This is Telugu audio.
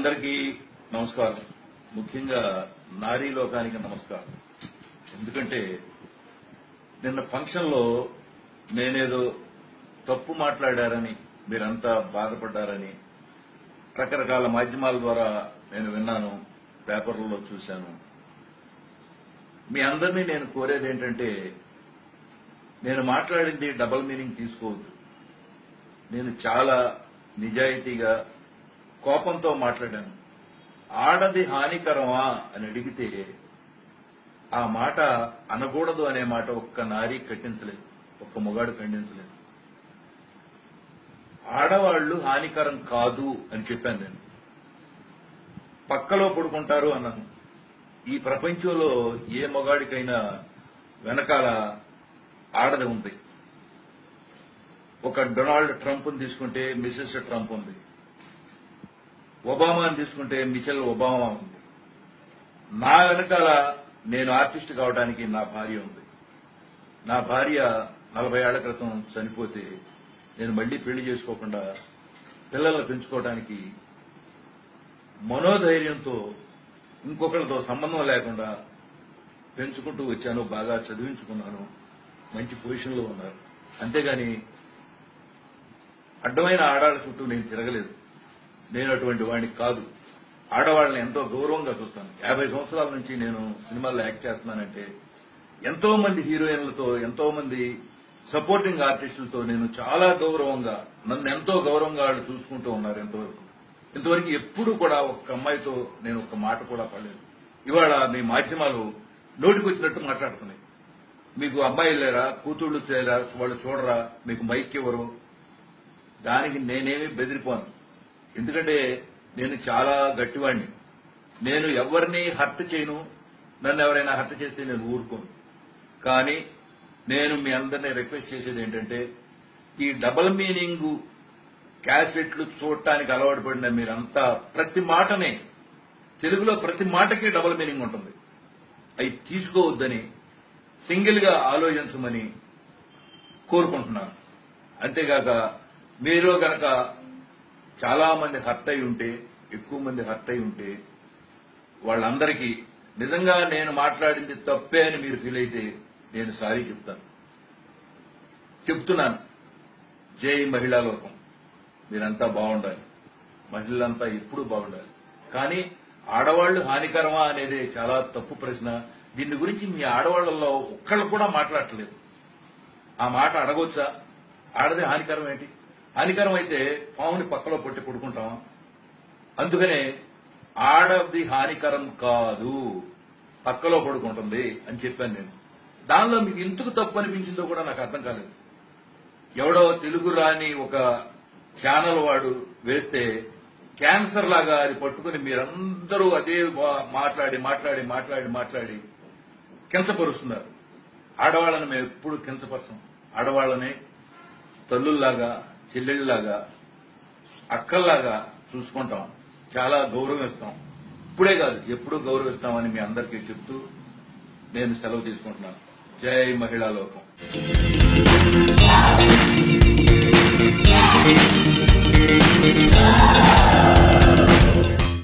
అందరికీ నమస్కారం. ముఖ్యంగా నారీ లోకానికి నమస్కారం. ఎందుకంటే నిన్న ఫంక్షన్ లో నేనేదో తప్పు మాట్లాడారని మీరంతా బాధపడ్డారని రకరకాల మాధ్యమాల ద్వారా నేను విన్నాను, పేపర్లలో చూశాను. మీ అందరినీ నేను కోరేది ఏంటంటే, నేను మాట్లాడింది డబుల్ మీనింగ్ తీసుకోవద్దు. నేను చాలా నిజాయితీగా కోపంతో మాట్లాడాను. ఆడది హానికరమా అని అడిగితే ఆ మాట అనకూడదు అనే మాట ఒక్క నారీ ఖండించలేదు, ఒక్క మొగాడు ఖండించలేదు. ఆడవాళ్లు హానికరం కాదు అని చెప్పాను నేను. పక్కలో పడుకుంటారు అన్నాను. ఈ ప్రపంచంలో ఏ మొగాడికైనా వెనకాల ఆడది ఉంది. ఒక డొనాల్డ్ ట్రంప్ తీసుకుంటే మిసెస్ ట్రంప్ ఉంది, ఒబామాని తీసుకుంటే మిచెల్ ఒబామా ఉంది. నా వెనకాల నేను ఆర్టిస్ట్ కావడానికి నా భార్య ఉంది. నా భార్య 40 ఏళ్ల క్రితం చనిపోతే నేను మళ్లీ పెళ్లి చేసుకోకుండా పిల్లలను పెంచుకోవడానికి మనోధైర్యంతో ఇంకొకరితో సంబంధం లేకుండా పెంచుకుంటూ వచ్చాను. బాగా చదివించుకున్నాను, మంచి పొజిషన్లో ఉన్నారు. అంతేగాని అడ్డమైన ఆడాళ్ళ చుట్టూ నేను తిరగలేదు. నేను అటువంటి వాడిని కాదు. ఆడవాళ్ళని ఎంతో గౌరవంగా చూస్తాను. 50 సంవత్సరాల నుంచి నేను సినిమాల్లో యాక్ట్ చేస్తున్నానంటే ఎంతో మంది హీరోయిన్లతో, ఎంతో మంది సపోర్టింగ్ ఆర్టిస్టులతో నేను చాలా గౌరవంగా, నన్ను ఎంతో గౌరవంగా వాళ్ళు చూసుకుంటూ ఉన్నారు. ఇంతవరకు ఎప్పుడు కూడా ఒక్క అమ్మాయితో నేను ఒక్క మాట కూడా పడలేదు. ఇవాళ మీ మాధ్యమాలు నోటికొచ్చినట్టు మాట్లాడుతున్నాయి. మీకు అమ్మాయిలు లేరా, కూతుళ్లు లేరా, వాళ్ళు చూడరా, మీకు మైక్ ఇవ్వరు. దానికి నేనేమి బెదిరిపోను. ఎందుకంటే నేను చాలా గట్టివాడిని. నేను ఎవరిని హర్ట్ చేయను. నన్ను ఎవరైనా హర్ట్ చేస్తే నేను ఊరుకోను. కానీ నేను మీ అందరినీ రిక్వెస్ట్ చేసేది ఏంటంటే, ఈ డబుల్ మీనింగ్ క్యాసెట్లు చూడటానికి అలవాటు పడిన మీరంతా ప్రతి మాటనే, తెలుగులో ప్రతి మాటకి డబుల్ మీనింగ్ ఉంటుంది, అవి తీసుకోవద్దని సింగిల్ గా ఆలోచించమని కోరుకుంటున్నాను. అంతేగాక మీరు గనక చాలా మంది హర్ట్ అయి ఉంటే, ఎక్కువ మంది హర్ట్ అయి ఉంటే, వాళ్ళందరికీ నిజంగా నేను మాట్లాడింది తప్పే అని మీరు ఫీల్ అయితే నేను సారీ చెప్తున్నాను. జై మహిళా లోకం. మీరంతా బాగుండాలి, మహిళలంతా ఎప్పుడూ బాగుండాలి. కానీ ఆడవాళ్లు హానికరమా అనేది చాలా తప్పు ప్రశ్న. దీని గురించి మీ ఆడవాళ్లలో ఒక్కళ్ళు కూడా మాట్లాడట్లేదు. ఆ మాట అడగొచ్చా? ఆడది హానికరం ఏంటి? హానికరం అయితే పాముని పక్కలో పొట్టి పడుకుంటామా? అందుకనే ఆడది హానికరం కాదు, పక్కలో పడుకుంటుంది అని చెప్పాను నేను. దానిలో మీకు ఎందుకు తప్పు అనిపించిందో కూడా నాకు అర్థం కాలేదు. ఎవడో తెలుగు రాని ఒక ఛానల్ వాడు వేస్తే క్యాన్సర్ లాగా అది పట్టుకుని మీరందరూ అదే మాట్లాడి మాట్లాడి మాట్లాడి మాట్లాడి కించపరుస్తున్నారు. ఆడవాళ్ళని మేము ఎప్పుడు కించపరచం. ఆడవాళ్ళని తల్లుల్లాగా, చెల్లెళ్ళలాగా, అక్కల్లాగా చూసుకుంటాం, చాలా గౌరవిస్తాం. ఇప్పుడే కాదు, ఎప్పుడూ గౌరవిస్తామని మీ అందరికీ చెప్తూ నేను సెలవు తీసుకుంటున్నాను. జై మహిళా లోకం.